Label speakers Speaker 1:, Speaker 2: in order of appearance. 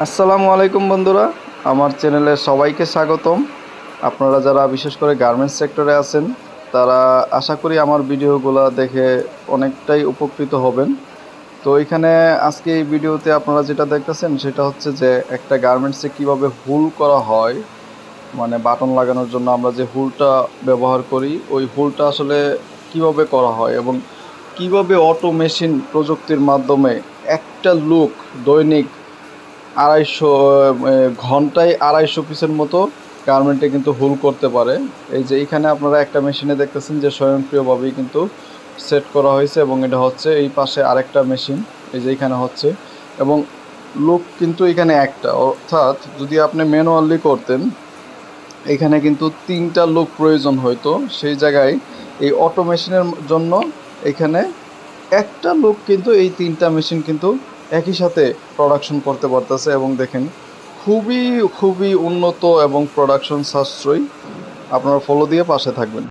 Speaker 1: আসসালামু আলাইকুম বন্ধুরা, আমার চ্যানেলে সবাইকে স্বাগতম। আপনারা যারা বিশেষ করে গার্মেন্টস সেক্টরে আছেন তারা আশা করি আমার ভিডিওগুলো দেখে অনেকটাই উপকৃত হবেন। তো এখানে আজকে এই ভিডিওতে আপনারা যেটা দেখতেছেন সেটা হচ্ছে যে একটা গার্মেন্টসে কিভাবে হুল করা হয়, মানে বাটন লাগানোর জন্য আমরা যে হুলটা ব্যবহার করি ওই হুলটা আসলে কিভাবে করা হয় এবং কিভাবে অটো মেশিন প্রযুক্তির মাধ্যমে একটা লুক দৈনিক 250 ঘন্টায় 250 পিসের মতো গার্মেন্টে কিন্তু হুল করতে পারে। এই যে এখানে আপনারা একটা মেশিনে দেখতেছেন যে স্বয়ংক্রিয়ভাবেই কিন্তু সেট করা হয়েছে এবং এটা হচ্ছে এই পাশে আরেকটা মেশিন, এই যে এখানে হচ্ছে, এবং লুক কিন্তু এখানে একটা, অর্থাৎ যদি আপনি ম্যানুয়ালি করতেন এখানে কিন্তু 3টা লুক প্রয়োজন হতো, সেই জায়গায় এই অটো মেশিনের জন্য এখানে একটা লোক কিন্তু এই 3টা মেশিন কিন্তু একই সাথে প্রোডাকশন করতে পারতেছে। এবং দেখেন খুবই খুবই উন্নত এবং প্রোডাকশন সাশ্রয়ী। আপনারা ফলো দিয়ে পাশে থাকবেন।